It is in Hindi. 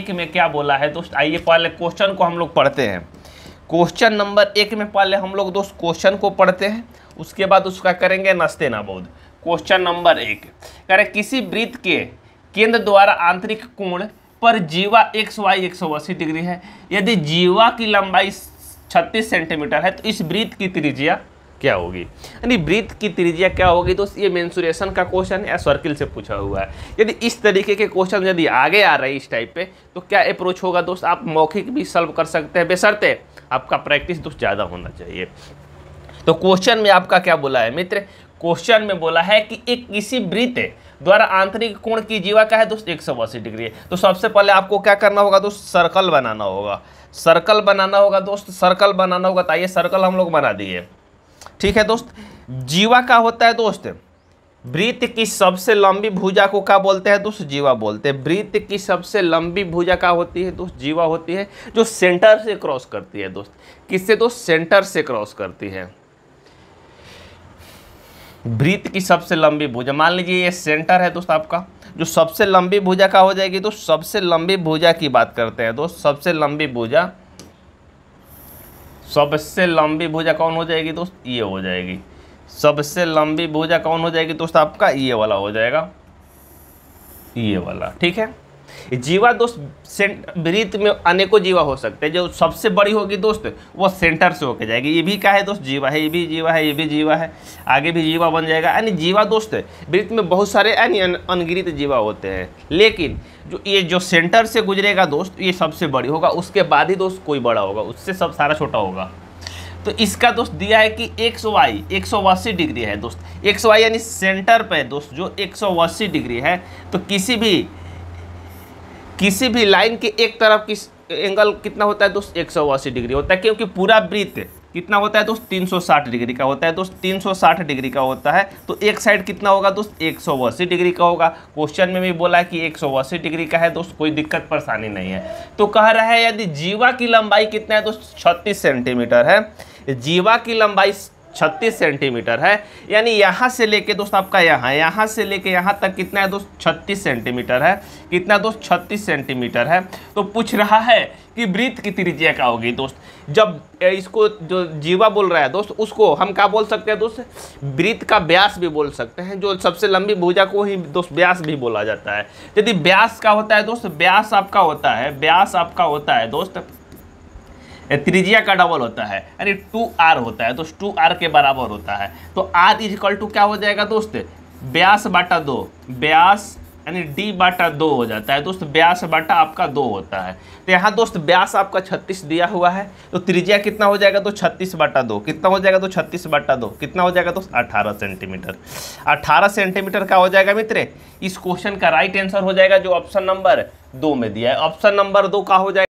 एक में क्या बोला है दोस्त, आइए पहले क्वेश्चन को हम लोग पढ़ते हैं। क्वेश्चन नंबर 1 में पहले हम लोग दोस्त क्वेश्चन को पढ़ते हैं, उसके बाद उसका करेंगे नस्ते नाबूद। क्वेश्चन नंबर 1 कह रहे किसी वृत्त के केंद्र द्वारा आंतरिक कोण पर जीवा एक्स वाई 180 डिग्री है, यदि जीवा की लंबाई 36 सेंटीमीटर है तो इस वृत्त की त्रिज्या क्या होगी। यानी वृत्त की त्रिज्या क्या होगी दोस्त, ये मेंसुरेशन का क्वेश्चन या सर्किल से पूछा हुआ है। यदि इस तरीके के क्वेश्चन यदि आगे आ रहे हैं इस टाइप पे तो क्या अप्रोच होगा दोस्त, आप मौखिक भी सॉल्व कर सकते हैं, बशर्ते आपका प्रैक्टिस दोस्त ज़्यादा होना चाहिए। तो क्वेश्चन में आपका क्या बोला है मित्र, क्वेश्चन में बोला है कि एक किसी वृत्त द्वारा आंतरिक कोण की जीवा का है दोस्त 180 डिग्री है। तो सबसे पहले आपको क्या करना होगा दोस्त, सर्कल बनाना होगा, सर्कल बनाना होगा दोस्त, सर्कल बनाना होगा। तो आइए सर्कल हम लोग बना दिए, ठीक है दोस्त। जीवा का होता है दोस्त, वृत्त की सबसे लंबी भुजा को क्या बोलते हैं दोस्त, जीवा बोलते हैं। वृत्त की सबसे लंबी भुजा क्या होती है दोस्त, जीवा होती है, जो सेंटर से क्रॉस करती है दोस्त। किससे दोस्त, सेंटर से क्रॉस करती है। वृत्त की सबसे लंबी भुजा, मान लीजिए ये सेंटर है दोस्त आपका, जो सबसे लंबी भुजा का हो जाएगी दोस्त, सबसे लंबी भुजा की बात करते हैं दोस्त। सबसे लंबी भुजा, सबसे लंबी भुजा कौन हो जाएगी दोस्त, ये हो जाएगी। सबसे लंबी भुजा कौन हो जाएगी दोस्त आपका, ये वाला हो जाएगा, ये वाला, ठीक है। जीवा दोस्त वृत्त में अनेकों जीवा हो सकते हैं, जो सबसे बड़ी होगी दोस्त वो सेंटर से होके जाएगी। ये भी क्या है दोस्त, जीवा है, ये भी जीवा है, ये भी जीवा है, आगे भी जीवा बन जाएगा। यानी जीवा दोस्त वृत्त में बहुत सारे यानी अनगिनत जीवा होते हैं, लेकिन जो सेंटर से गुजरेगा दोस्त ये सबसे बड़ी होगा, उसके बाद ही दोस्त कोई बड़ा होगा, उससे सब सारा छोटा होगा। तो इसका दोस्त दिया है कि एक्स वाई 180 डिग्री है दोस्त। एक्स वाई यानी सेंटर पे दोस्त जो 180 डिग्री है, तो किसी भी लाइन के एक तरफ की एंगल कितना होता है दोस्त, 180 डिग्री होता है, क्योंकि पूरा वृत्त कितना होता है दोस्त, 360 डिग्री का होता है दोस्त, 360 डिग्री का होता है। तो एक साइड कितना होगा दोस्त, 180 डिग्री का होगा। क्वेश्चन में भी बोला है कि 180 डिग्री का है दोस्त, कोई दिक्कत परेशानी नहीं है। तो कह रहा है यदि जीवा की लंबाई कितना है दोस्त, 36 सेंटीमीटर है। जीवा की लंबाई 36 सेंटीमीटर है, यानी यहाँ से लेके दोस्त आपका यहाँ से लेके यहाँ तक कितना है दोस्त, 36 सेंटीमीटर है। कितना दोस्त, 36 सेंटीमीटर है। तो पूछ रहा है कि वृत्त की त्रिज्या क्या होगी दोस्त। जब इसको जो जीवा बोल रहा है दोस्त, उसको हम क्या बोल सकते हैं दोस्त, वृत्त का व्यास भी बोल सकते हैं। जो सबसे लंबी भुजा को ही दोस्त व्यास भी बोला जाता है। यदि व्यास का होता है दोस्त, व्यास आपका होता है दोस्त, त्रिज्या का डबल होता है, यानी 2r होता है तो 2r के बराबर होता है। तो r इक्वल टू क्या हो जाएगा दोस्त, व्यास बाटा 2, व्यास यानी d बाटा 2 हो जाता है दोस्त। व्यास बाटा आपका 2 होता है। तो यहाँ दोस्त व्यास आपका 36 दिया हुआ है, तो त्रिज्या कितना हो जाएगा तो 36 बाटा 2 कितना हो जाएगा, तो 36 बाटा 2 कितना हो जाएगा दोस्त, 18 सेंटीमीटर। 18 सेंटीमीटर का हो जाएगा मित्र। इस क्वेश्चन का राइट आंसर हो जाएगा जो ऑप्शन नंबर 2 में दिया है। ऑप्शन नंबर 2 का हो जाएगा